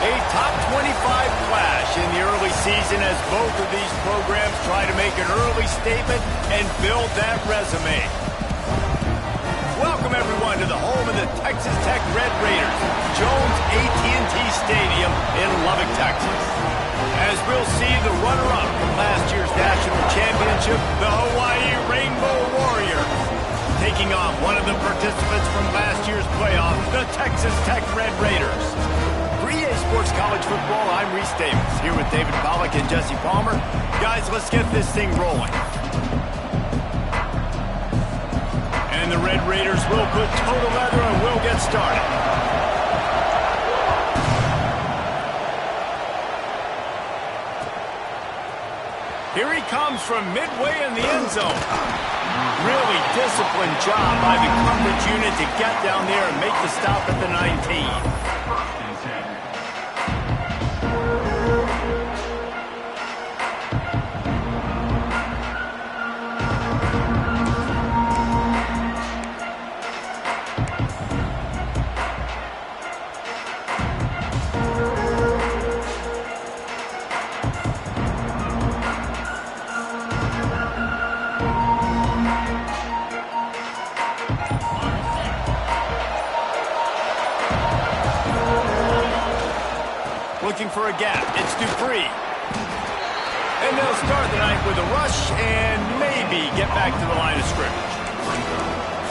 A top 25 clash in the early season as both of these programs try to make an early statement and build that resume. Welcome, everyone, to the home of the Texas Tech Red Raiders, Jones AT&T Stadium in Lubbock, Texas. As we'll see the runner-up from last year's national championship, the Hawaii Rainbow Warriors, taking on one of the participants from last year's playoff, the Texas Tech Red Raiders. For EA Sports College Football, I'm Reese Davis, here with David Pollack and Jesse Palmer. Guys, let's get this thing rolling. And the Red Raiders will put total leather and we'll get started. Here he comes from midway in the end zone. Really disciplined job by the coverage unit to get down there and make the stop at the 19. Looking for a gap. It's Dupree. And they'll start the night with a rush and maybe get back to the line of scrimmage.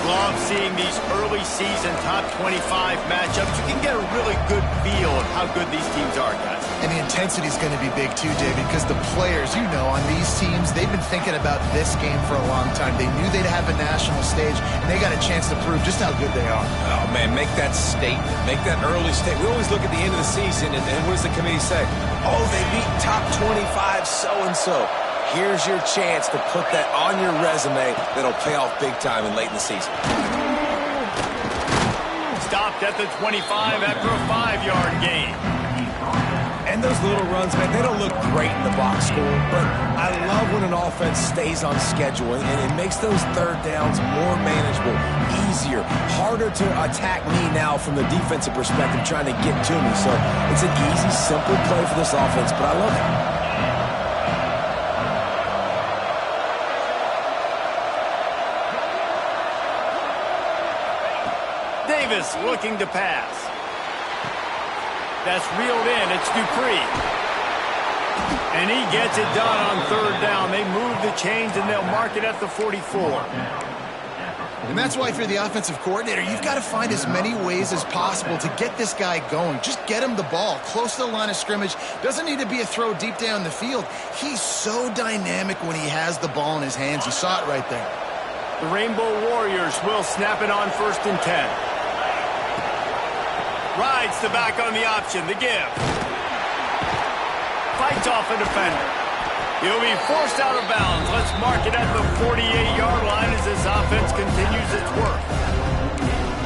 Love seeing these early season top 25 matchups. You can get a really good feel of how good these teams are, guys. And the intensity is going to be big too, David, because the players, you know, on these teams, they've been thinking about this game for a long time. They knew they'd have a national stage, and they got a chance to prove just how good they are. Oh, man, make that statement. Make that early statement. We always look at the end of the season, and what does the committee say? Oh, they beat top 25 so-and-so. Here's your chance to put that on your resume that'll pay off big time and late in the season. Stopped at the 25 after a 5-yard gain. And those little runs, man, they don't look great in the box score, but I love when an offense stays on schedule, and it makes those third downs more manageable, easier, harder to attack me now from the defensive perspective trying to get to me. So it's an easy, simple play for this offense, but I love it. Davis looking to pass. That's reeled in. It's Dupree. And he gets it done on third down. They move the chains and they'll mark it at the 44. And that's why if you're the offensive coordinator, you've got to find as many ways as possible to get this guy going. Just get him the ball close to the line of scrimmage. Doesn't need to be a throw deep down the field. He's so dynamic when he has the ball in his hands. You saw it right there. The Rainbow Warriors will snap it on 1st and 10. Rides the back on the option, the give. Fights off a defender. He'll be forced out of bounds. Let's mark it at the 48-yard line as this offense continues its work.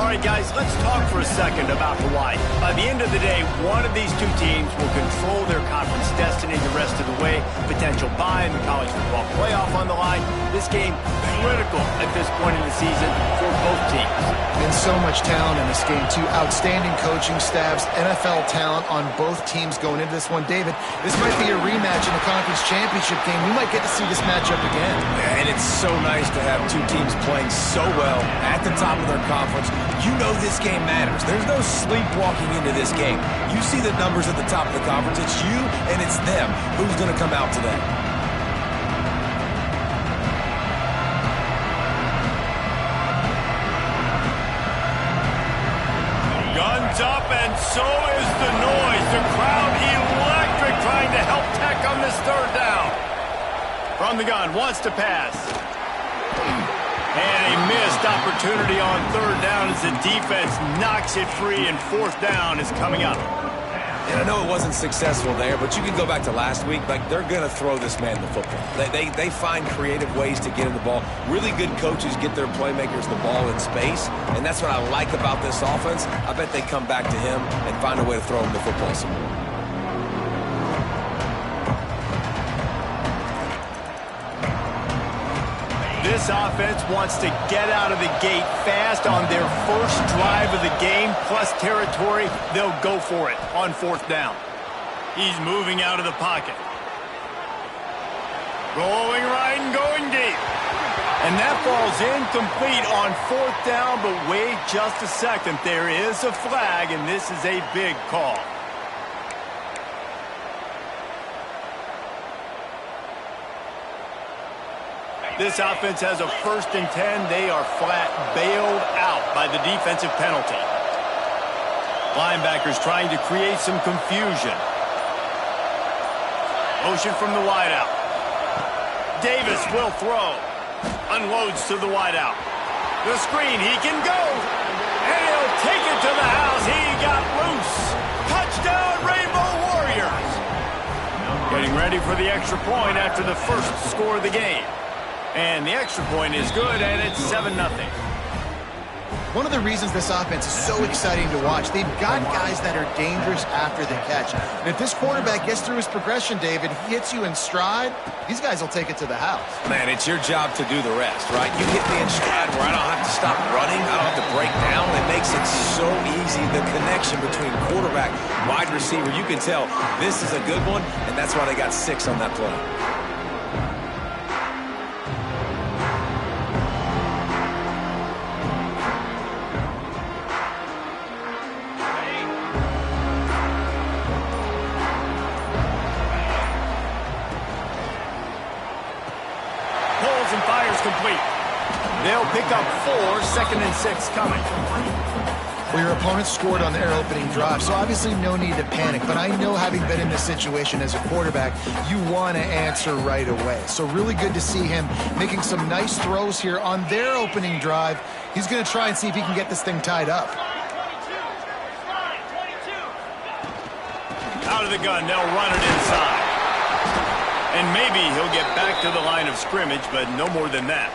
All right, guys, let's talk for a second about Hawaii. By the end of the day, one of these two teams will control their conference destiny the rest of the way. Potential bye in the college football playoff on the line. This game critical at this point in the season for both teams. And so much talent in this game, too. Outstanding coaching staffs, NFL talent on both teams going into this one. David, this might be a rematch in the conference championship game. We might get to see this matchup again. And it's so nice to have two teams playing so well at the top of their conference. You know this game matters. There's no sleepwalking into this game. You see the numbers at the top of the conference. It's you and it's them. Who's going to come out today? Guns up, and so is the noise. The crowd electric trying to help Tech on this third down. From the gun, wants to pass. And a missed opportunity on third down as the defense knocks it free, and 4th down is coming up. And I know it wasn't successful there, but you can go back to last week. Like, they're going to throw this man the football. They find creative ways to get him the ball. Really good coaches get their playmakers the ball in space, and that's what I like about this offense. I bet they come back to him and find a way to throw him the football some more. This offense wants to get out of the gate fast on their first drive of the game, plus territory. They'll go for it on 4th down. He's moving out of the pocket. Going right and going deep. And that ball's incomplete on 4th down, but wait just a second. There is a flag, and this is a big call. This offense has a 1st and 10. They are flat bailed out by the defensive penalty. Linebackers trying to create some confusion. Motion from the wideout. Davis will throw. Unloads to the wideout. The screen, he can go. And he'll take it to the house. He got loose. Touchdown, Rainbow Warriors. Getting ready for the extra point after the first score of the game. And the extra point is good, and it's 7-0. One of the reasons this offense is so exciting to watch, they've got guys that are dangerous after the catch. And if this quarterback gets through his progression, David, he hits you in stride, these guys will take it to the house. Man, it's your job to do the rest, right? You hit me in stride where I don't have to stop running. I don't have to break down. It makes it so easy. The connection between quarterback, wide receiver, you can tell this is a good one, and that's why they got 6 on that play. And fires complete. They'll pick up 4, 2nd and 6 coming. Well, your opponent scored on their opening drive, so obviously no need to panic. But I know, having been in this situation as a quarterback, you want to answer right away. So really good to see him making some nice throws here on their opening drive. He's going to try and see if he can get this thing tied up. Out of the gun, they'll run it inside. And maybe he'll get back to the line of scrimmage, but no more than that.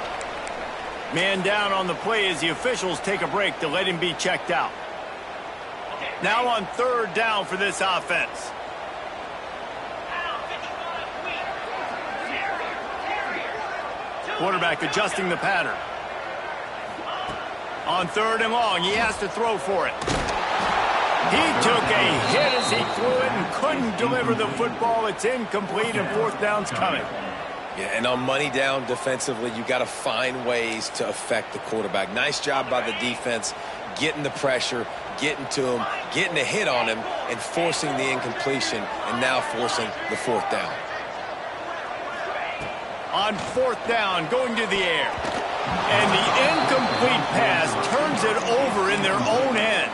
Man down on the play as the officials take a break to let him be checked out. Now on 3rd down for this offense. Quarterback adjusting the pattern. On 3rd and long, he has to throw for it. He took a hit as he threw it and couldn't deliver the football. It's incomplete, and 4th down's coming. Yeah, and on money down defensively, you got to find ways to affect the quarterback. Nice job by the defense, getting the pressure, getting to him, getting a hit on him, and forcing the incompletion, and now forcing the 4th down. On 4th down, going to the air. And the incomplete pass turns it over in their own end.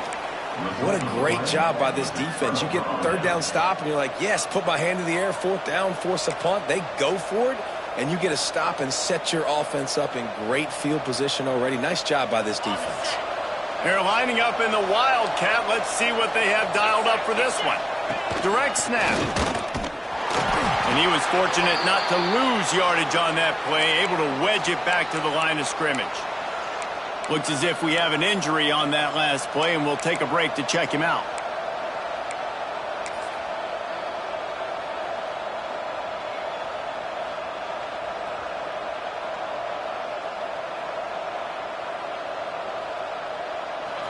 What a great job by this defense. You get 3rd down stop, and you're like, yes, put my hand in the air, 4th down, force a punt. They go for it, and you get a stop and set your offense up in great field position already. Nice job by this defense. They're lining up in the Wildcat. Let's see what they have dialed up for this one. Direct snap. And he was fortunate not to lose yardage on that play, able to wedge it back to the line of scrimmage. Looks as if we have an injury on that last play, and we'll take a break to check him out.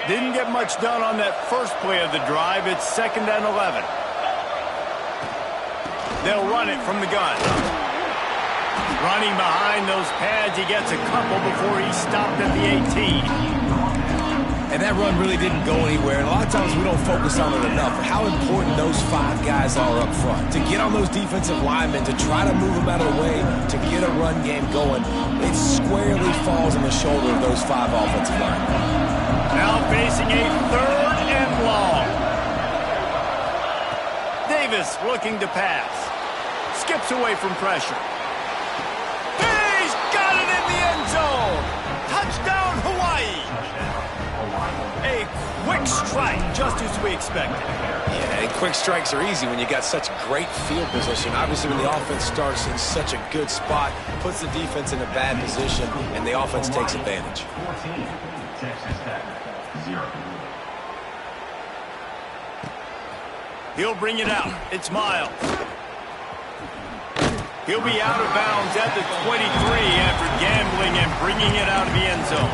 Didn't get much done on that first play of the drive. It's 2nd and 11. They'll run it from the gun. Running behind those pads, he gets a couple before he stopped at the 18. And that run really didn't go anywhere. And a lot of times we don't focus on it enough. How important those 5 guys are up front. To get on those defensive linemen, to try to move them out of the way, to get a run game going, it squarely falls on the shoulder of those 5 offensive linemen. Now facing a 3rd and long. Davis looking to pass. Skips away from pressure. He's got it in the end zone. Touchdown, Hawaii. A quick strike, just as we expected. Yeah, and quick strikes are easy when you got such great field position. Obviously, when the offense starts in such a good spot, puts the defense in a bad position, and the offense takes advantage. He'll bring it out. It's Miles. He'll be out of bounds at the 23 after gambling and bringing it out of the end zone.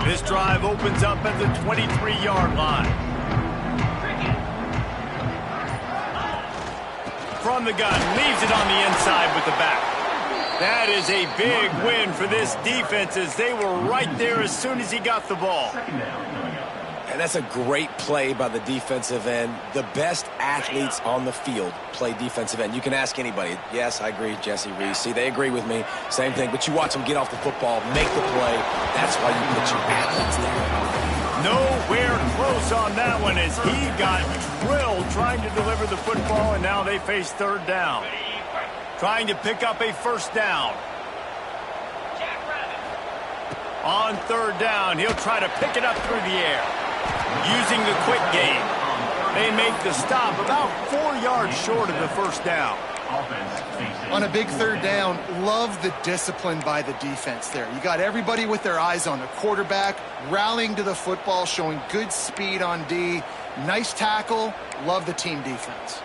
This drive opens up at the 23-yard line. From the gun, leaves it on the inside with the back. That is a big win for this defense as they were right there as soon as he got the ball. And that's a great play by the defensive end. The best athletes on the field play defensive end. You can ask anybody. Yes, I agree, Jesse Reese. See, they agree with me. Same thing. But you watch them get off the football, make the play. That's why you put your athletes there. Nowhere close on that one as he got drilled trying to deliver the football, and now they face third down. Trying to pick up a first down. On third down, he'll try to pick it up through the air. Using the quick game. They make the stop about 4 yards short of the first down. On a big third down, love the discipline by the defense there. You got everybody with their eyes on the quarterback, rallying to the football, showing good speed on D. Nice tackle. Love the team defense.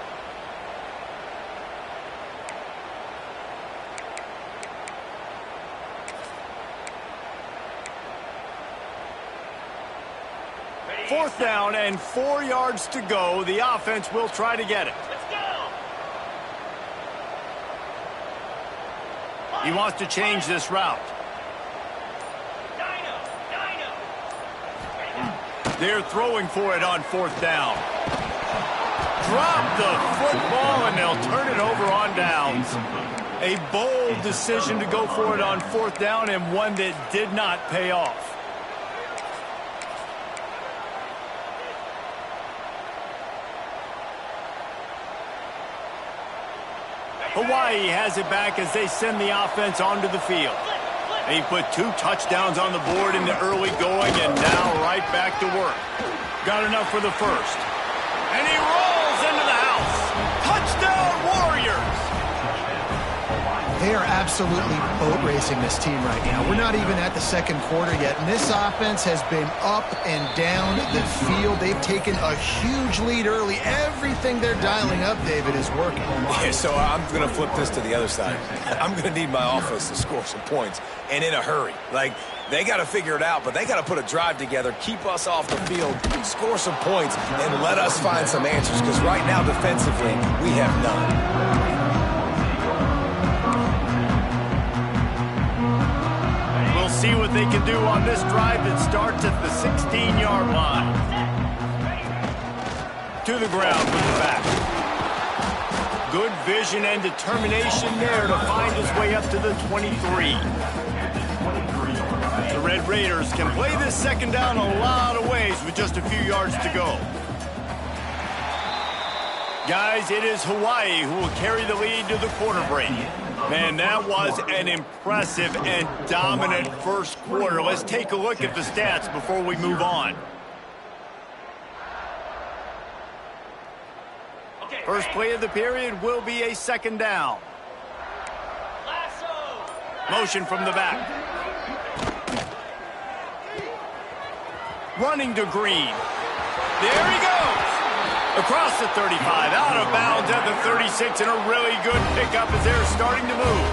Fourth down and 4 yards to go. The offense will try to get it. He wants to change this route. They're throwing for it on fourth down. Drop the football and they'll turn it over on downs. A bold decision to go for it on fourth down and one that did not pay off. Hawaii has it back as they send the offense onto the field. They put 2 touchdowns on the board in the early going and now right back to work. Got enough for the first. And he rolls into the house. Touchdown Warriors! They are absolutely boat racing this team right now. We're not even at the second quarter yet, and this offense has been up and down the field. They've taken a huge lead early. Everything they're dialing up, David, is working. Yeah, so I'm going to flip this to the other side. I'm going to need my offense to score some points, and in a hurry. Like, they got to figure it out, but they got to put a drive together, keep us off the field, score some points, and let us find some answers, because right now, defensively, we have none. See what they can do on this drive that starts at the 16-yard line. To the ground with the back. Good vision and determination there to find his way up to the 23. The Red Raiders can play this second down a lot of ways with just a few yards to go. Guys, it is Hawaii who will carry the lead to the quarter break. Man, that was an impressive and dominant first quarter. Let's take a look at the stats before we move on. First play of the period will be a second down. Motion from the back. Running to Green. There he goes. Across the 35, out of bounds at the 36, and a really good pickup as they're starting to move.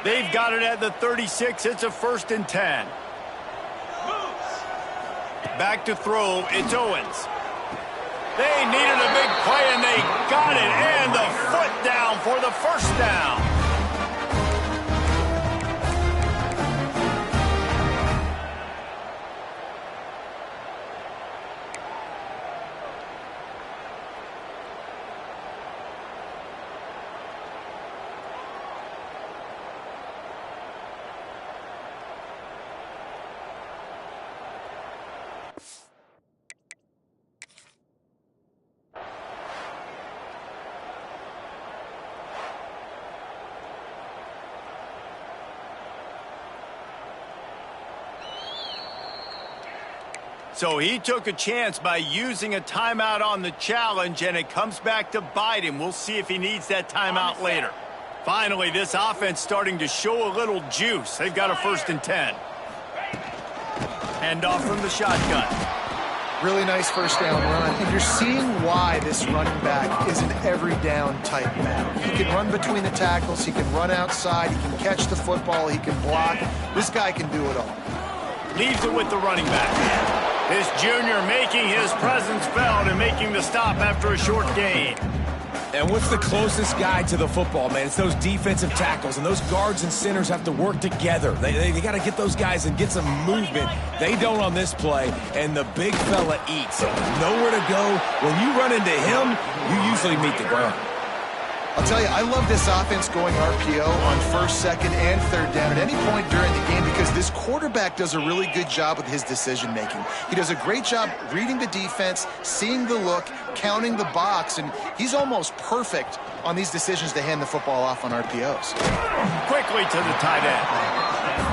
They've got it at the 36. It's a 1st and 10. Back to throw. It's Owens. They needed a big play, and they got it. And the foot down for the first down. So he took a chance by using a timeout on the challenge, and it comes back to bite him. We'll see if he needs that timeout later. Finally, this offense starting to show a little juice. They've got a 1st and 10. Hand off from the shotgun. Really nice first down run. And you're seeing why this running back is an every down type man. He can run between the tackles. He can run outside. He can catch the football. He can block. This guy can do it all. Leaves it with the running back. This junior making his presence felt and making the stop after a short gain. And what's the closest guy to the football, man? It's those defensive tackles, and those guards and centers have to work together. They got to get those guys and get some movement. They don't on this play, and the big fella eats. Nowhere to go. When you run into him, you usually meet the ground. I'll tell you, I love this offense going RPO on 1st, 2nd, and 3rd down at any point during the game because this quarterback does a really good job with his decision-making. He does a great job reading the defense, seeing the look, counting the box, and he's almost perfect on these decisions to hand the football off on RPOs. Quickly to the tight end.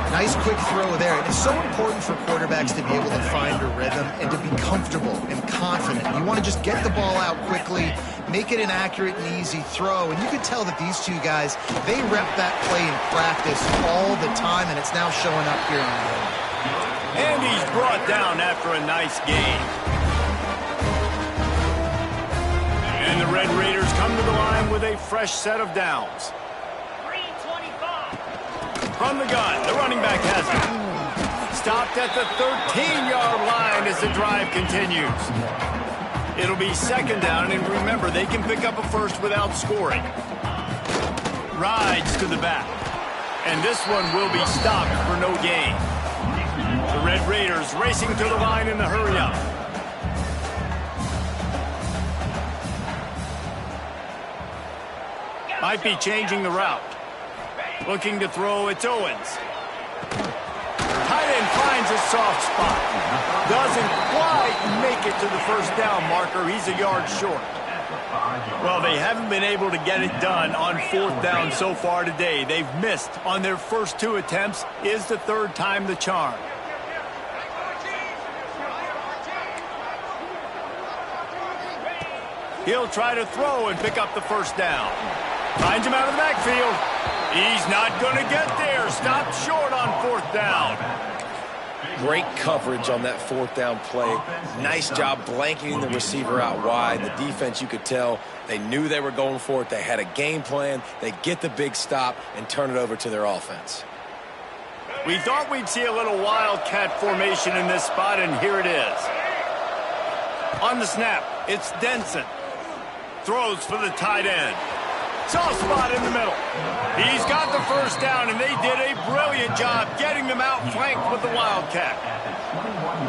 Nice quick throw there. It's so important for quarterbacks to be able to find a rhythm and to be comfortable and confident. You want to just get the ball out quickly, make it an accurate and easy throw. And you can tell that these two guys, they rep that play in practice all the time, and it's now showing up here in the game. And he's brought down after a nice gain. And the Red Raiders come to the line with a fresh set of downs. From the gun, the running back has it. Stopped at the 13-yard line as the drive continues. It'll be 2nd down, and remember, they can pick up a 1st without scoring. Rides to the back. And this one will be stopped for no gain. The Red Raiders racing to the line in the hurry-up. Might be changing the route. Looking to throw, it's Owens. Tight end finds a soft spot. Doesn't quite make it to the 1st down marker. He's a yard short. Well, they haven't been able to get it done on 4th down so far today. They've missed on their first 2 attempts. Is the 3rd time the charm? He'll try to throw and pick up the 1st down. Finds him out of the backfield. He's not going to get there. Stopped short on 4th down. Great coverage on that 4th down play. Nice job blanketing the receiver out wide. The defense, you could tell, they knew they were going for it. They had a game plan. They get the big stop and turn it over to their offense. We thought we'd see a little wildcat formation in this spot, and here it is. On the snap, it's Denson. Throws for the tight end. Soft spot in the middle. He's got the 1st down, and they did a brilliant job getting them out flanked with the wildcat.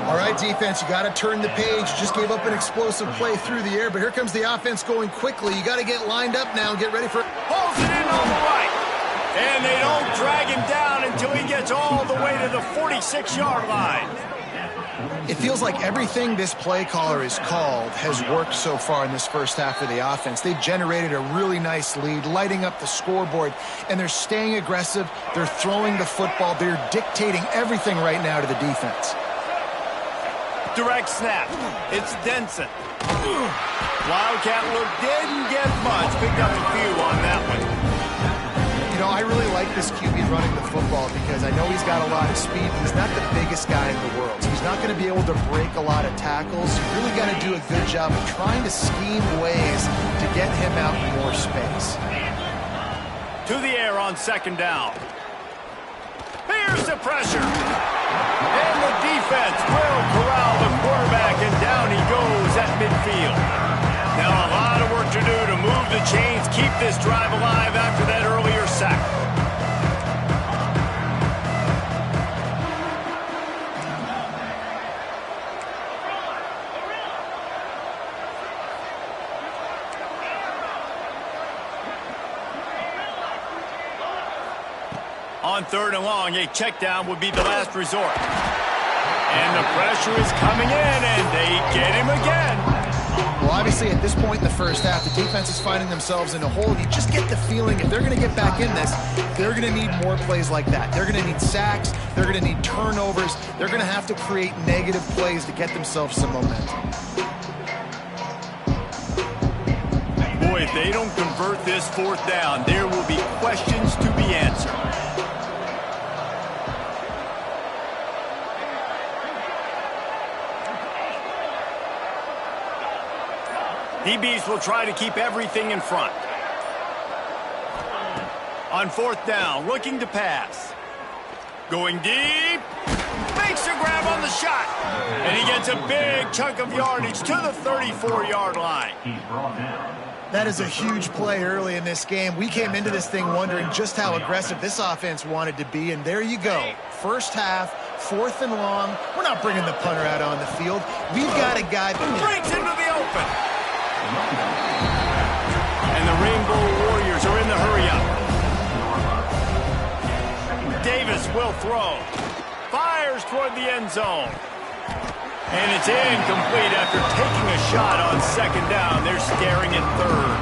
All right, defense, you got to turn the page. Just gave up an explosive play through the air, but here comes the offense going quickly. You got to get lined up now and get ready for it. Pulls it in on the right. And they don't drag him down until he gets all the way to the 46-yard line. It feels like everything this play caller has called has worked so far in this 1st half of the offense. They've generated a really nice lead, lighting up the scoreboard, and they're staying aggressive. They're throwing the football. They're dictating everything right now to the defense. Direct snap. It's Denson. Wildcat look didn't get much. Picked up a few on that one. You know, I really like this QB running the football because I know he's got a lot of speed. He's not the biggest guy in the world. So he's not going to be able to break a lot of tackles. You really got to do a good job of trying to scheme ways to get him out in more space. To the air on 2nd down. Here's the pressure. And the defense will corral the quarterback, and down he goes at midfield. Now a lot of work to do to move the chains, keep this drive alive after that earlier sack. On 3rd and long, a check down would be the last resort. And the pressure is coming in, and they get him again. Well, obviously, at this point in the 1st half, the defense is finding themselves in a hole. You just get the feeling if they're going to get back in this, they're going to need more plays like that. They're going to need sacks. They're going to need turnovers. They're going to have to create negative plays to get themselves some momentum. Boy, If they don't convert this fourth down, there will be questions to be answered. DBs will try to keep everything in front. On fourth down, looking to pass. Going deep. Makes a grab on the shot. And he gets a big chunk of yardage to the 34-yard line. That is a huge play early in this game. We came into this thing wondering just how aggressive this offense wanted to be, and there you go. First half, 4th and long. We're not bringing the punter out on the field. We've got a guy that breaks into the open. And the Rainbow Warriors are in the hurry-up. Davis will throw. Fires toward the end zone. And it's incomplete after taking a shot on second down. They're staring at third.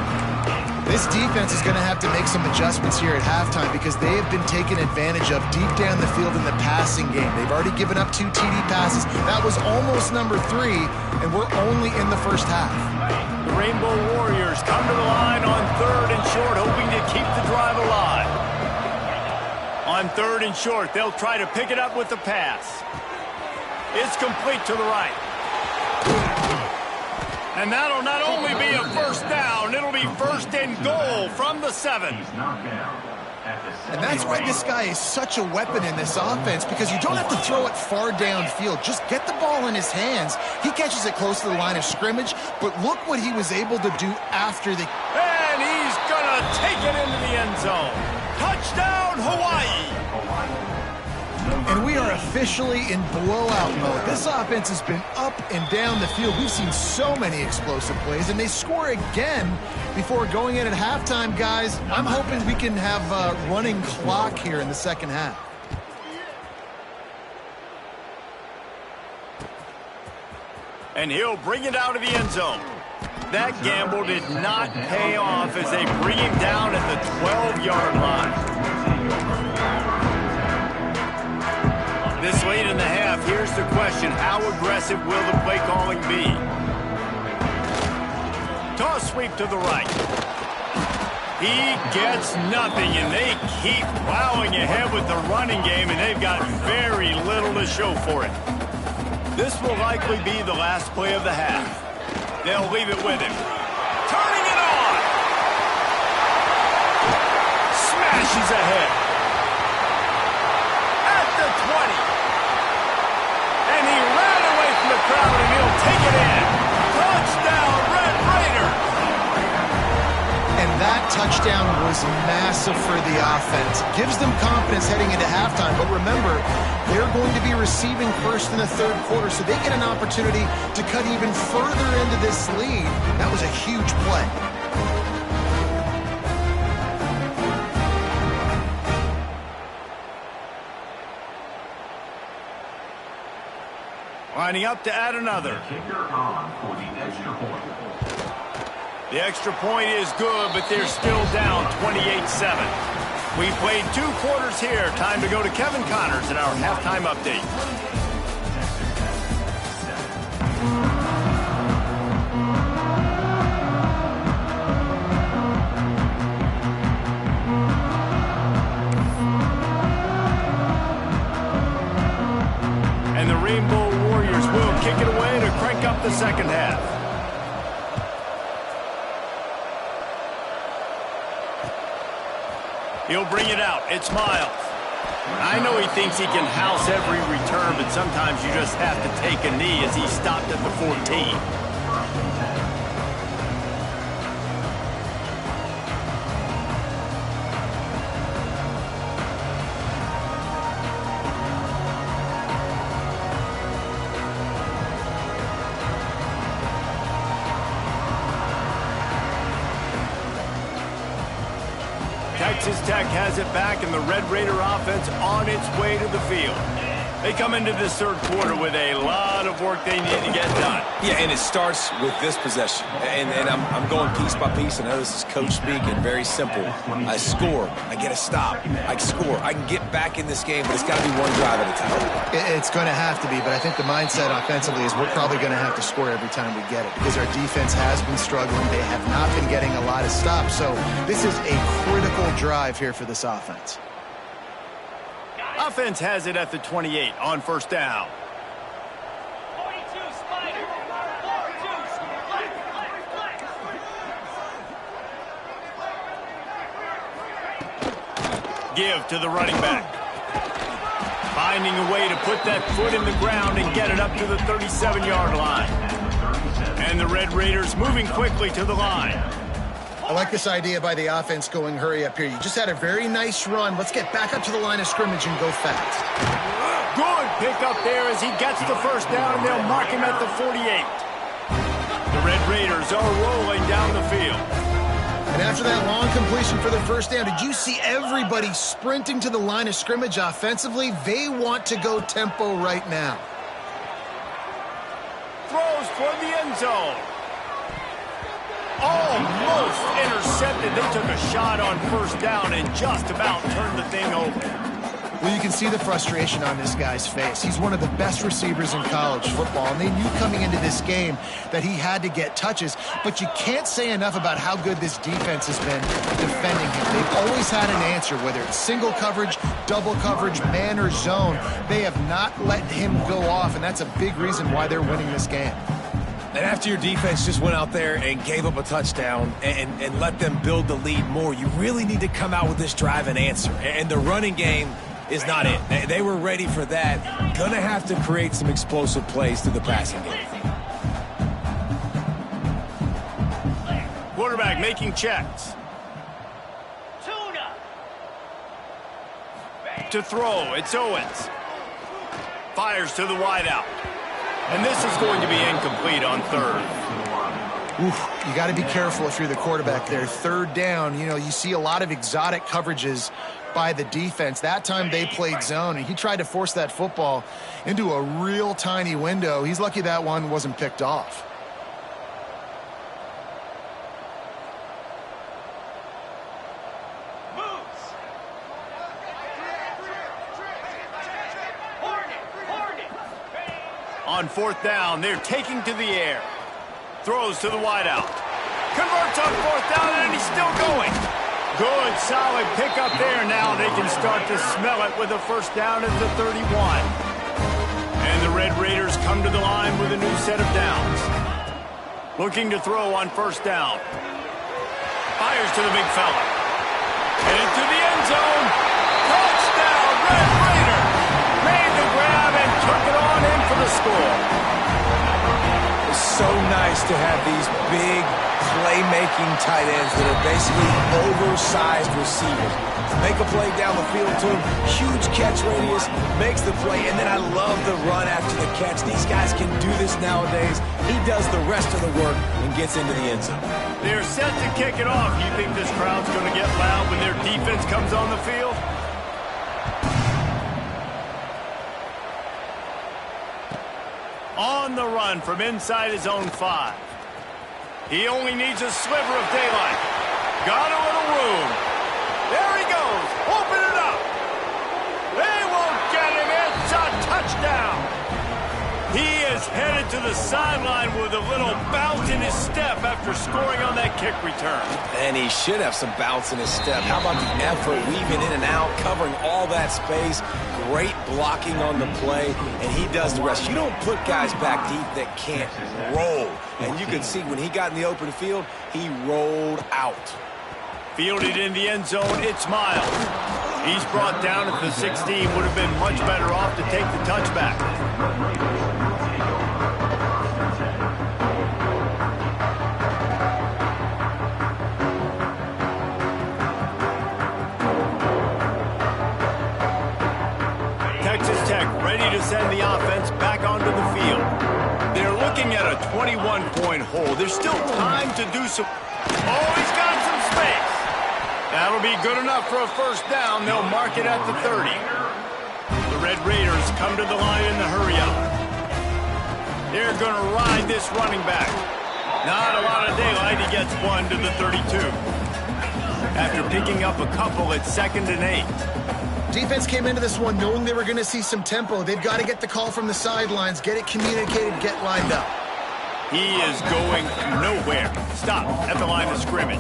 This defense is going to have to make some adjustments here at halftime because they have been taken advantage of deep down the field in the passing game. They've already given up 2 TD passes. That was almost number 3, and we're only in the first half. The Rainbow Warriors come to the line on 3rd and short, hoping to keep the drive alive. On 3rd and short, they'll try to pick it up with the pass. It's complete to the right. And that'll not only be a first down, it'll be 1st and goal from the 7. And that's why this guy is such a weapon in this offense, because you don't have to throw it far downfield. Just get the ball in his hands. He catches it close to the line of scrimmage, but look what he was able to do after the... And he's gonna take it into the end zone. Touchdown, Hawaii! And we are officially in blowout mode. This offense has been up and down the field. We've seen so many explosive plays, and they score again before going in at halftime, guys. I'm hoping we can have a running clock here in the second half. And he'll bring it out of the end zone. That gamble did not pay off as they bring him down at the 12-yard line. This late in the half, here's the question. How aggressive will the play calling be? Toss sweep to the right. He gets nothing, and they keep plowing ahead with the running game, and they've got very little to show for it. This will likely be the last play of the half. They'll leave it with him. Turning it on! Smashes ahead. At the 20. And he ran away from the crowd, and he'll take it in. Touchdown, Red Raiders! And that touchdown was massive for the offense. Gives them confidence heading into halftime. But remember, they're going to be receiving first in the 3rd quarter, so they get an opportunity to cut even further into this lead. That was a huge play. Lining up to add another. The extra point is good, but they're still down 28-7. We played 2 quarters here. Time to go to Kevin Connors in our halftime update. And the Rainbow Warriors will kick it away to crank up the second half. He'll bring it out. It's Miles. I know he thinks he can house every return, but sometimes you just have to take a knee as he stopped at the 14. Texas Tech has it back, and the Red Raider offense on its way to the field. They come into this third quarter with a lot of work they need to get done. Yeah, and it starts with this possession. And I'm going piece by piece. I know this is coach speaking. Very simple. I score. I get a stop. I score. I can get back in this game, but it's got to be one drive at a time. It's going to have to be, but I think the mindset offensively is we're probably going to have to score every time we get it because our defense has been struggling. They have not been getting a lot of stops. So this is a critical drive here for this offense. Offense has it at the 28 on first down. Give to the running back. Finding a way to put that foot in the ground and get it up to the 37-yard line. And the Red Raiders moving quickly to the line. I like this idea by the offense going hurry up here. You just had a very nice run. Let's get back up to the line of scrimmage and go fast. Good pick up there as he gets the first down, and they'll mark him at the 48. The Red Raiders are rolling down the field. And after that long completion for the first down, did you see everybody sprinting to the line of scrimmage offensively? They want to go tempo right now. Throws toward the end zone. Almost intercepted. They took a shot on first down and just about turned the thing over. Well, you can see the frustration on this guy's face. He's one of the best receivers in college football, and they knew coming into this game that he had to get touches, but you can't say enough about how good this defense has been defending him. They've always had an answer, whether it's single coverage, double coverage, man or zone. They have not let him go off, and that's a big reason why they're winning this game. And after your defense just went out there and gave up a touchdown and let them build the lead more, you really need to come out with this drive and answer. And the running game is not it. They were ready for that. Gonna have to create some explosive plays through the passing game. Quarterback making checks. To throw, it's Owens. Fires to the wideout. And this is going to be incomplete on third. Oof, you got to be careful if you're the quarterback there. Third down, you know, you see a lot of exotic coverages by the defense. That time they played zone, and he tried to force that football into a real tiny window. He's lucky that one wasn't picked off. On fourth down, they're taking to the air. Throws to the wideout. Converts on fourth down, and he's still going. Good, solid pickup there. Now they can start to smell it with a first down at the 31. And the Red Raiders come to the line with a new set of downs. Looking to throw on first down. Fires to the big fella. And into the end zone. Touchdown, Red Raiders! Made the grab and took it on in for the score. It's so nice to have these big playmaking tight ends that are basically oversized receivers. Make a play down the field to him, huge catch radius, makes the play, and then I love the run after the catch. These guys can do this nowadays. He does the rest of the work and gets into the end zone. They're set to kick it off. You think this crowd's going to get loud when their defense comes on the field? On the run from inside his own 5. He only needs a sliver of daylight. Got a little room. There he goes. Open it up. They won't get him. It's a touchdown. He is headed to the sideline with a little bounce in his step after scoring on that kick return. And he should have some bounce in his step. How about the effort, weaving in and out, covering all that space. Great blocking on the play, and he does the rest. You don't put guys back deep that can't roll. And you can see when he got in the open field, he rolled out. Fielded in the end zone, it's Miles. He's brought down at the 16. Would have been much better off to take the touchback. Texas Tech ready to send the offense back onto the field. They're looking at a 21-point hole. There's still time to do some... Oh, he's got some space. That'll be good enough for a first down. They'll mark it at the 30. The Red Raiders come to the line in the hurry-up. They're going to ride this running back. Not a lot of daylight. He gets one to the 32. After picking up a couple, it's 2nd and 8. Defense came into this one knowing they were going to see some tempo. They've got to get the call from the sidelines, get it communicated, get lined up. He is going nowhere. Stop at the line of scrimmage.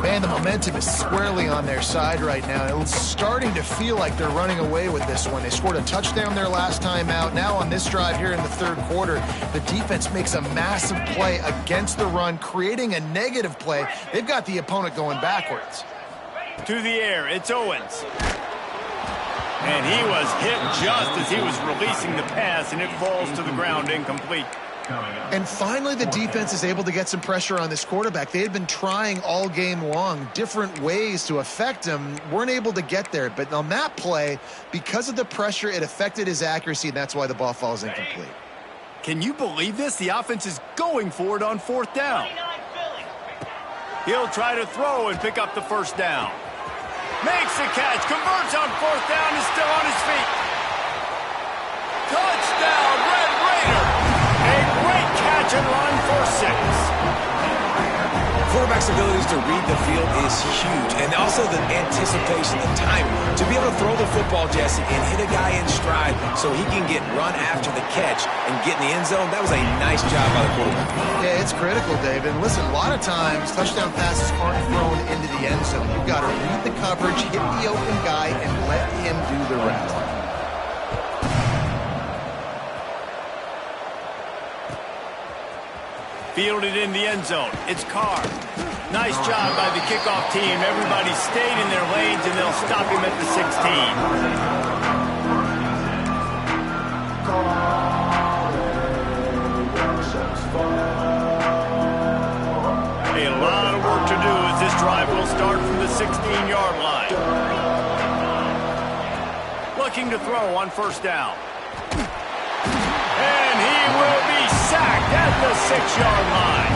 Man, the momentum is squarely on their side right now. It's starting to feel like they're running away with this one. They scored a touchdown their last time out. Now on this drive here in the 3rd quarter, the defense makes a massive play against the run, creating a negative play. They've got the opponent going backwards. To the air, it's Owens. And he was hit just as he was releasing the pass, and it falls to the ground incomplete. And finally, the defense is able to get some pressure on this quarterback. They had been trying all game long different ways to affect him, weren't able to get there. But on that play, because of the pressure, it affected his accuracy, and that's why the ball falls incomplete. Can you believe this? The offense is going for it on 4th down. He'll try to throw and pick up the 1st down. Makes the catch, converts on 4th down, is still on his feet. Touchdown, Red Raider! A great catch and run for 6. Quarterback's abilities to read the field is huge, and also the anticipation, the timing. To be able to throw the football, Jesse, and hit a guy in stride so he can get run after the catch and get in the end zone, that was a nice job by the quarterback. Yeah, it's critical, David. And listen, a lot of times, touchdown passes aren't thrown into the end zone. You've got to read the coverage, hit the open guy, and let him do the rest. Fielded in the end zone. It's Carr. Nice job by the kickoff team. Everybody stayed in their lanes, and they'll stop him at the 16. A lot of work to do as this drive will start from the 16-yard line. Looking to throw on 1st down. And he will be sacked at the 6-yard line.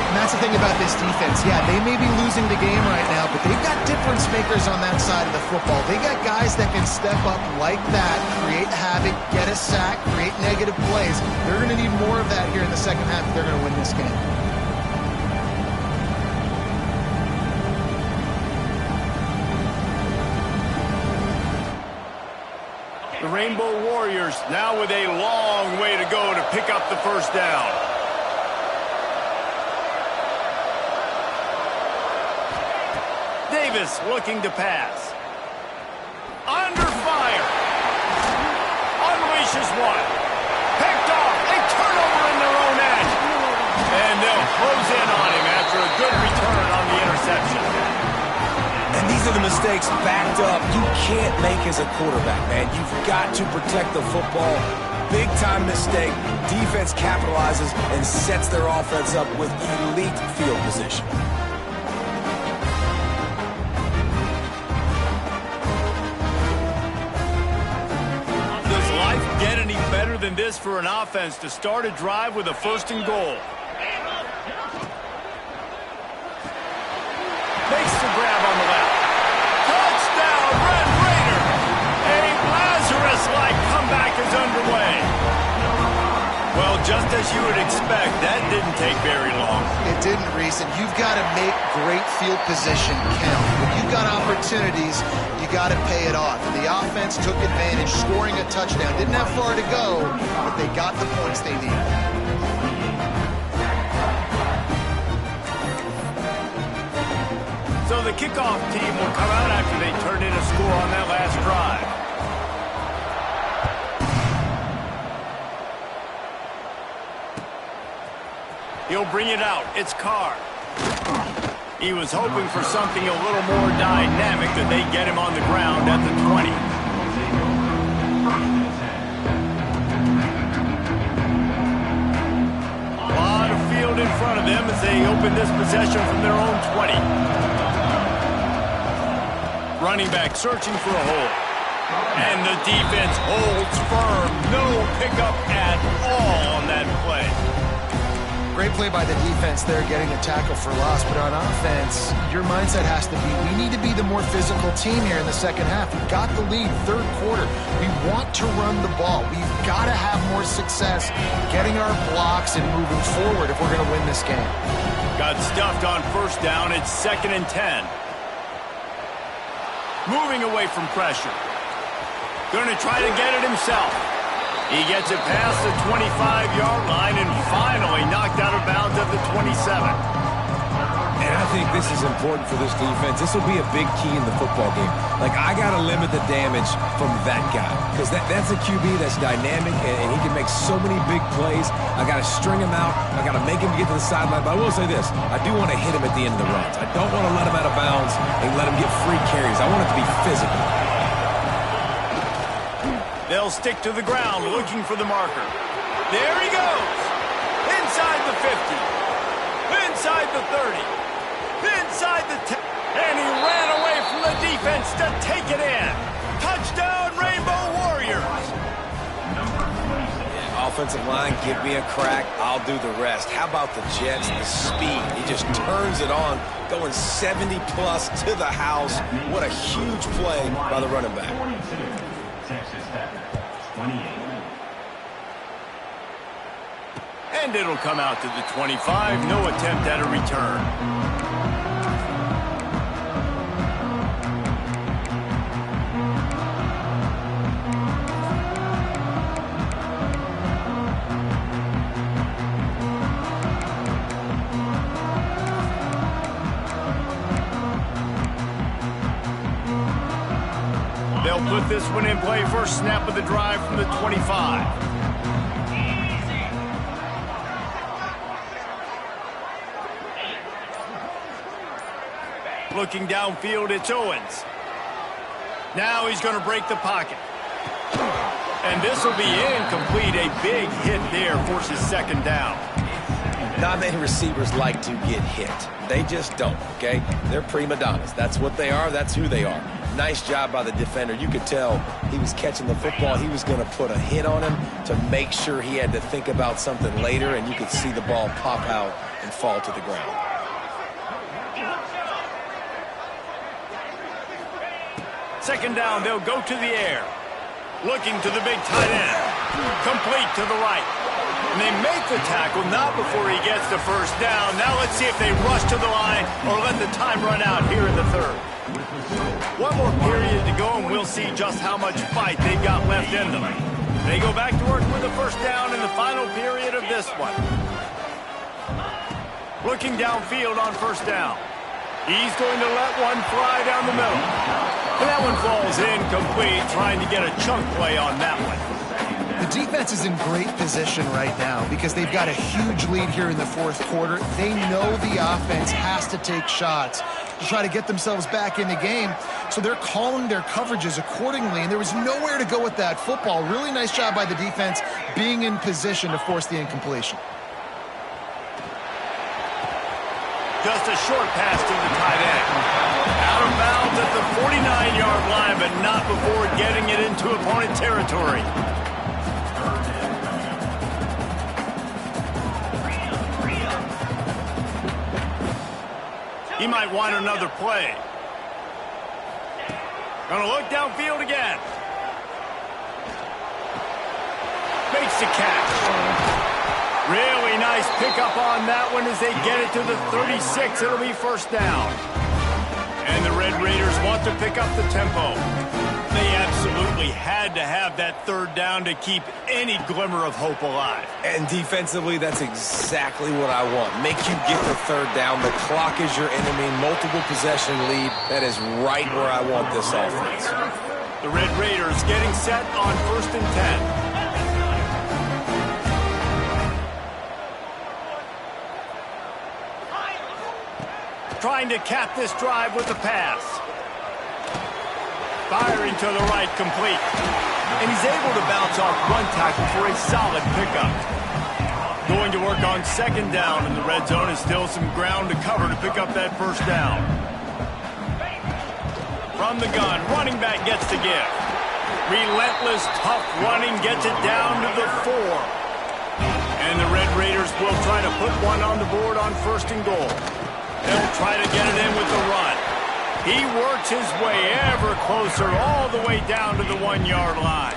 And that's the thing about this defense. Yeah, they may be losing the game right now, but they've got difference makers on that side of the football. They got guys that can step up like that, create havoc, get a sack, create negative plays. They're going to need more of that here in the 2nd half if they're going to win this game. The Rainbow Warriors now with a long way to go to pick up the 1st down. Davis looking to pass. Under fire. Unleashes one. Picked off. A turnover in their own end. And they'll close in on him after a good return on the interception. And these are the mistakes backed up you can't make as a quarterback, man. You've got to protect the football. Big-time mistake. Defense capitalizes and sets their offense up with elite field position. Does life get any better than this for an offense to start a drive with a 1st and goal? Makes the grab on the left. Touchdown, Red Raider! A Lazarus-like comeback is underway. Well, just as you would expect, that didn't take very long. It didn't, Reese, and you've got to make great field position count. When you've got opportunities, you got to pay it off. The offense took advantage, scoring a touchdown. Didn't have far to go, but they got the points they needed. So the kickoff team will come out after they turned in a score on that last drive. He'll bring it out. It's Carr. He was hoping for something a little more dynamic, that they get him on the ground at the 20. A lot of field in front of them as they open this possession from their own 20. Running back searching for a hole. And the defense holds firm. No pickup at all on that play. Great play by the defense there, getting the tackle for loss. But on offense, your mindset has to be, we need to be the more physical team here in the second half. We've got the lead, third quarter. We want to run the ball. We've got to have more success getting our blocks and moving forward if we're going to win this game. Got stuffed on first down. It's 2nd and 10. Moving away from pressure. Going to try to get it himself. He gets it past the 25-yard line and finally knocked out of bounds at the 27. And I think this is important for this defense. This will be a big key in the football game. Like, I got to limit the damage from that guy because that's a QB that's dynamic and he can make so many big plays. I got to string him out. I got to make him get to the sideline. But I will say this. I do want to hit him at the end of the runs. I don't want to let him out of bounds and let him get free carries. I want it to be physical. They'll stick to the ground looking for the marker. There he goes. Inside the 50. Inside the 30. Inside the 10. And he ran away from the defense to take it in. Touchdown, Rainbow Warriors. Yeah, offensive line, give me a crack. I'll do the rest. How about the Jets, the speed? He just turns it on, going 70-plus to the house. What a huge play by the running back. And it'll come out to the 25. No attempt at a return. They'll put this one in play. First snap of the drive from the 25. Looking downfield, it's Owens. Now he's going to break the pocket. And this will be incomplete. A big hit there forces 2nd down. Not many receivers like to get hit. They just don't, okay? They're prima donnas. That's what they are. That's who they are. Nice job by the defender. You could tell he was catching the football. He was going to put a hit on him to make sure he had to think about something later, and you could see the ball pop out and fall to the ground. Second down, they'll go to the air. Looking to the big tight end. Complete to the right. And they make the tackle, not before he gets the first down. Now let's see if they rush to the line or let the time run out here in the third. One more period to go, and we'll see just how much fight they've got left in them. They go back to work with the first down in the final period of this one. Looking downfield on first down. He's going to let one fly down the middle. And that one falls incomplete, trying to get a chunk play on that one. The defense is in great position right now because they've got a huge lead here in the fourth quarter. They know the offense has to take shots to try to get themselves back in the game. So they're calling their coverages accordingly, and there was nowhere to go with that football. Really nice job by the defense being in position to force the incompletion. Just a short pass to the tight end. Out of bounds at the 49-yard line, but not before getting it into opponent territory. He might want another play. Gonna look downfield again. Makes the catch. Really nice pickup on that one as they get it to the 36. It'll be first down. And the Red Raiders want to pick up the tempo. They absolutely had to have that third down to keep any glimmer of hope alive. And defensively, that's exactly what I want. Make you get the third down. The clock is your enemy. Multiple possession lead. That is right where I want this offense. The Red Raiders getting set on 1st and 10. Trying to cap this drive with the pass. Firing to the right, complete. And he's able to bounce off one tackle for a solid pickup. Going to work on 2nd down in the red zone, and still some ground to cover to pick up that first down. From the gun, running back gets the gift. Relentless, tough running, gets it down to the 4. And the Red Raiders will try to put one on the board on 1st and goal. They'll try to get it in with the run. He works his way ever closer all the way down to the 1-yard line.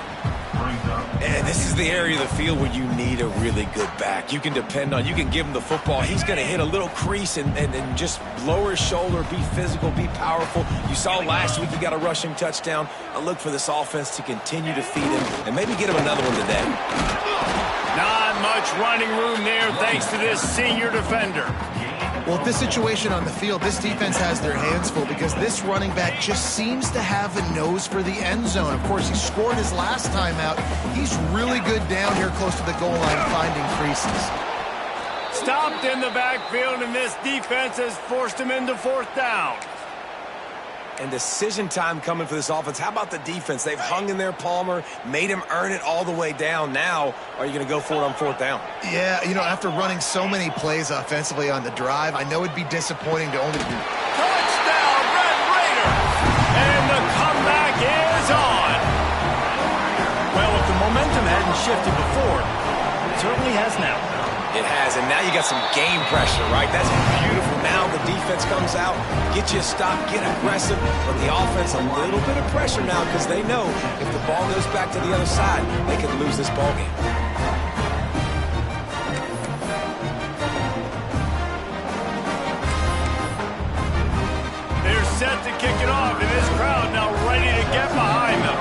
And this is the area of the field where you need a really good back. You can depend on, you can give him the football. He's going to hit a little crease and just lower his shoulder, be physical, be powerful. You saw last week he got a rushing touchdown. I look for this offense to continue to feed him and maybe get him another one today. Not much running room there thanks to this senior defender. Well, this situation on the field, this defense has their hands full because this running back just seems to have a nose for the end zone. Of course, he scored his last time out. He's really good down here close to the goal line finding creases. Stopped in the backfield, and this defense has forced him into 4th down. And decision time coming for this offense. How about the defense? They've hung in there, Palmer, made him earn it all the way down. Now, are you going to go for it on 4th down? Yeah, you know, after running so many plays offensively on the drive, I know it'd be disappointing to only be... Touchdown, Red Raiders! And the comeback is on. Well, if the momentum hadn't shifted before, it certainly has now. It has, and now you got some game pressure, right? That's beautiful. Now the defense comes out, get you a stop, get aggressive, but the offense a little bit of pressure now because they know if the ball goes back to the other side, they could lose this ball game. They're set to kick it off, and this crowd now ready to get behind them.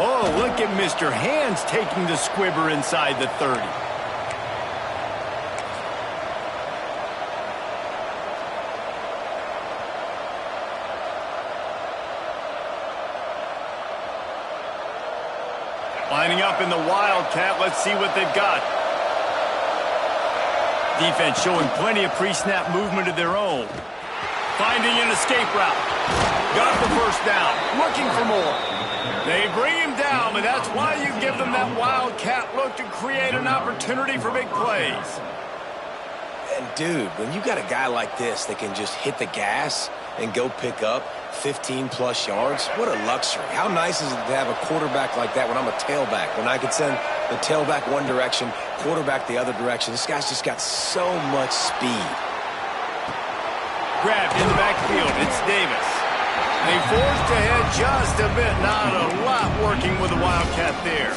Oh, look at Mr. Hands taking the squibber inside the 30. Lining up in the Wildcat. Let's see what they've got. Defense showing plenty of pre-snap movement of their own. Finding an escape route. Got the 1st down. Looking for more. They bring him down, but that's why you give them that Wildcat look to create an opportunity for big plays. And, dude, when you got a guy like this that can just hit the gas and go pick up 15-plus yards, what a luxury. How nice is it to have a quarterback like that when I'm a tailback, when I could send the tailback one direction, quarterback the other direction. This guy's just got so much speed. Grabbed in the backfield. It's Davis. They forced ahead just a bit. Not a lot working with the Wildcat there.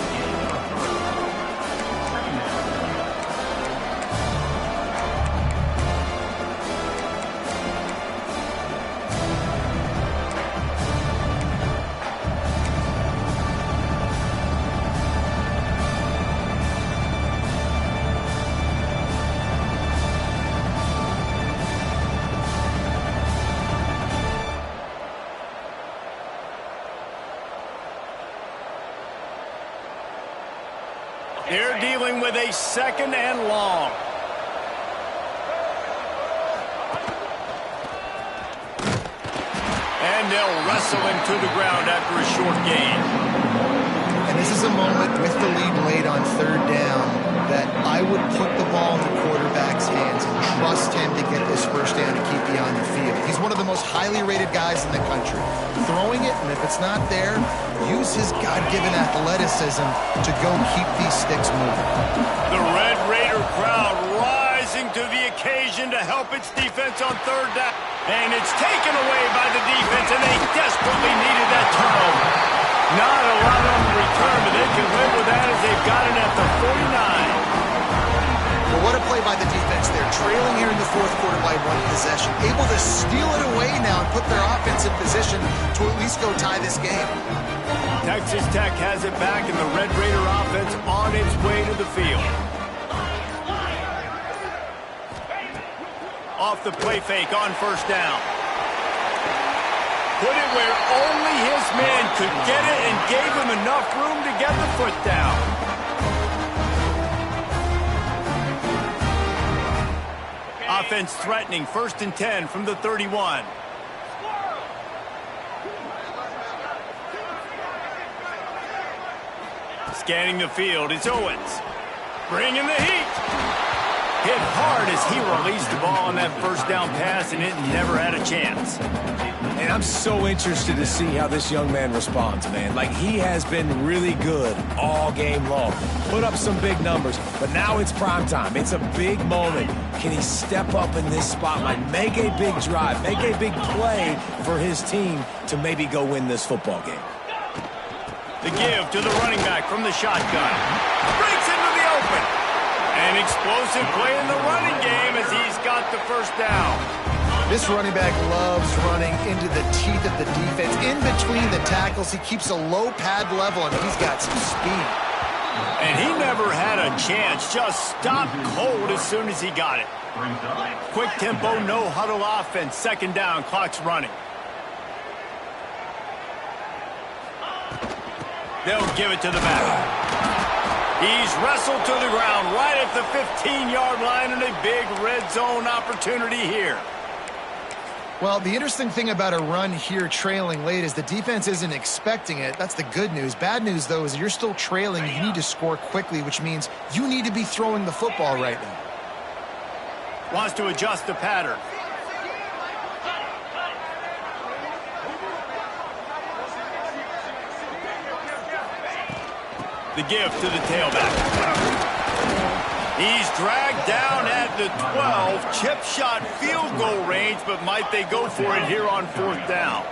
They're dealing with a 2nd and long. And they'll wrestle him to the ground after a short gain. And this is a moment with the lead late on 3rd down that I would put the ball in the quarterback's hands and trust him to get this 1st down to keep you on the field. He's one of the most highly rated guys in the country. Throwing it, and if it's not there, use his God-given athleticism to go keep these sticks moving. The Red Raider crowd rising to the occasion to help its defense on 3rd down. And it's taken away by the defense, and they desperately needed that turnover. Not a lot on the return, but they can live with that as they've got it at the 49. Well, what a play by the defense there. Trailing here in the 4th quarter by 1 possession. Able to steal it away now and put their offense in position to at least go tie this game. Texas Tech has it back, and the Red Raider offense on its way to the field. Off the play fake on 1st down. Put it where only his man could get it and gave him enough room to get the foot down. Offense threatening 1st and 10 from the 31. Scanning the field, it's Owens. Bringing the heat. hit hard as he released the ball on that first down pass, and it never had a chance. And I'm so interested to see how this young man responds, man. Like, he has been really good all game long. Put up some big numbers, but now it's prime time. It's a big moment. Can he step up in this spotlight, make a big drive, make a big play for his team to maybe go win this football game? The give to the running back from the shotgun. Breaks into the open. An explosive play in the running game as he's got the first down. This running back loves running into the teeth of the defense. In between the tackles, he keeps a low pad level, and he's got some speed. And he never had a chance. Just stopped cold as soon as he got it. Quick tempo, no huddle offense. Second down, clock's running. They'll give it to the back. He's wrestled to the ground right at the 15-yard line, and a big red zone opportunity here. Well, the interesting thing about a run here trailing late is the defense isn't expecting it. That's the good news. Bad news, though, is you're still trailing. You need to score quickly, which means you need to be throwing the football right now. Wants to adjust the pattern. The give to the tailback. He's dragged down at the 12. Chip shot field goal range, but might they go for it here on fourth down?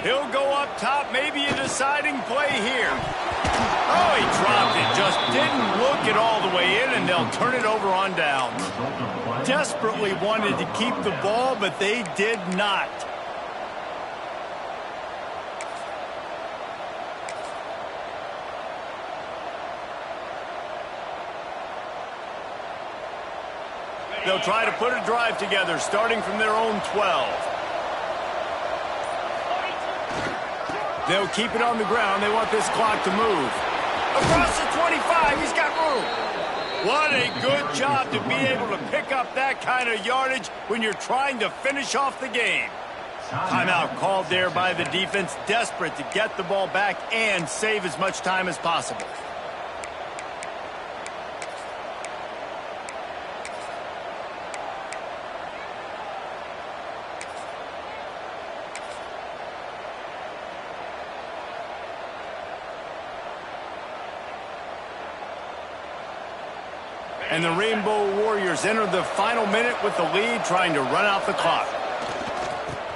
He'll go up top, maybe a deciding play here. Oh, he dropped it. Just didn't look it all the way in, and they'll turn it over on downs. Desperately wanted to keep the ball, but they did not. They'll try to put a drive together, starting from their own 12. They'll keep it on the ground. They want this clock to move. Across the 25, he's got room. What a good job to be able to pick up that kind of yardage when you're trying to finish off the game. Timeout called there by the defense, desperate to get the ball back and save as much time as possible. And the Rainbow Warriors enter the final minute with the lead, trying to run out the clock.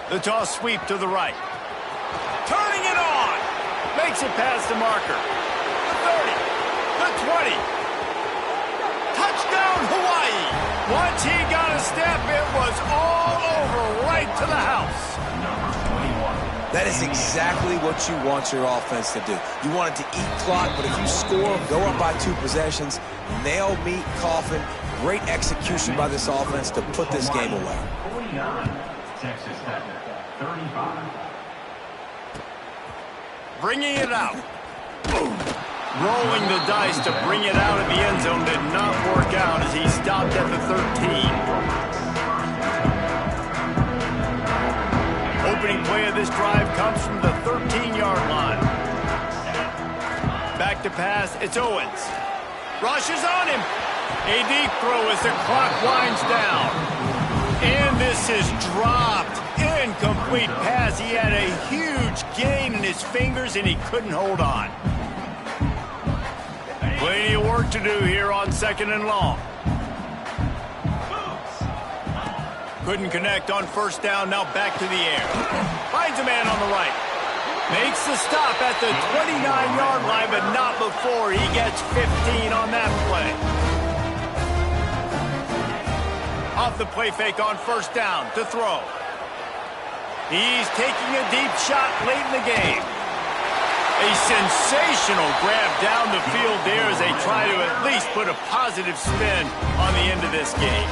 The toss sweep to the right. Turning it on. Makes it past the marker. The 30. The 20. Touchdown, Hawaii. Once he got a step, it was all over right to the house. That is exactly what you want your offense to do. You want it to eat clock, but if you score, go up by 2 possessions, nail, meet, coffin, great execution by this offense to put this game away. 49, Texas Tech, 35. Bringing it out. Rolling the dice to bring it out of the end zone did not work out as he stopped at the 13. Opening play of this drive comes from the 13-yard line. Back to pass, it's Owens. Rushes on him. A deep throw as the clock winds down. And this is dropped. Incomplete pass. He had a huge gain in his fingers, and he couldn't hold on. Plenty of work to do here on second and long. Couldn't connect on first down, now back to the air. Finds a man on the right. Makes the stop at the 29-yard line, but not before he gets 15 on that play. Off the play fake on first down to throw. He's taking a deep shot late in the game. A sensational grab down the field there as they try to at least put a positive spin on the end of this game.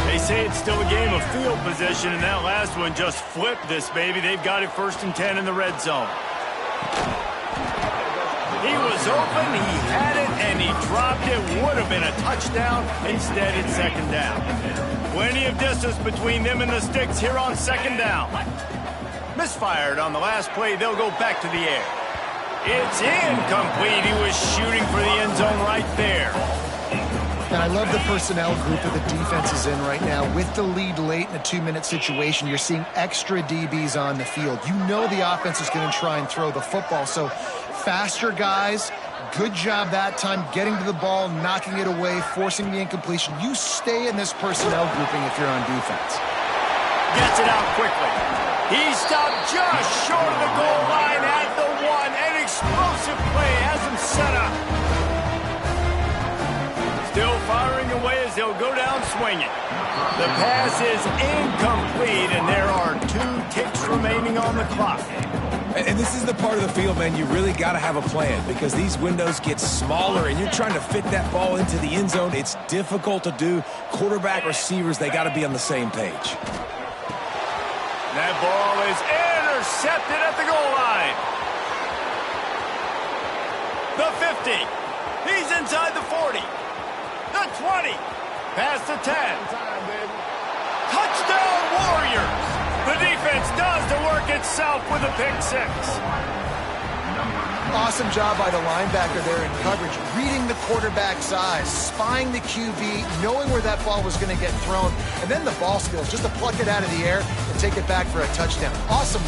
They say it's still a game of field position, and that last one just flipped this baby. They've got it 1st and 10 in the red zone. He was open, he had it, and he dropped it. Would have been a touchdown. Instead, it's second down. Plenty of distance between them and the sticks here on second down. Misfired on the last play. They'll go back to the air. It's incomplete. He was shooting for the end zone right there. And I love the personnel group that the defense is in right now. With the lead late in a 2-minute situation, you're seeing extra DBs on the field. You know the offense is going to try and throw the football. So faster guys, good job that time getting to the ball, knocking it away, forcing the incompletion. You stay in this personnel grouping if you're on defense. Gets it out quickly. He stopped just short of the goal line at the 1. An explosive play has him set up. Still firing away as they'll go down swinging. The pass is incomplete, and there are 2 ticks remaining on the clock. And this is the part of the field, man, you really got to have a plan because these windows get smaller and you're trying to fit that ball into the end zone. It's difficult to do. Quarterback, receivers, they got to be on the same page. That ball is intercepted at the goal line. The 50. He's inside the 40. The 20. Past the 10. Touchdown Warriors. The defense does the work itself with a pick 6. Awesome job by the linebacker there in coverage, reading the quarterback's eyes, spying the QB, knowing where that ball was going to get thrown, and then the ball skills just to pluck it out of the air and take it back for a touchdown. Awesome.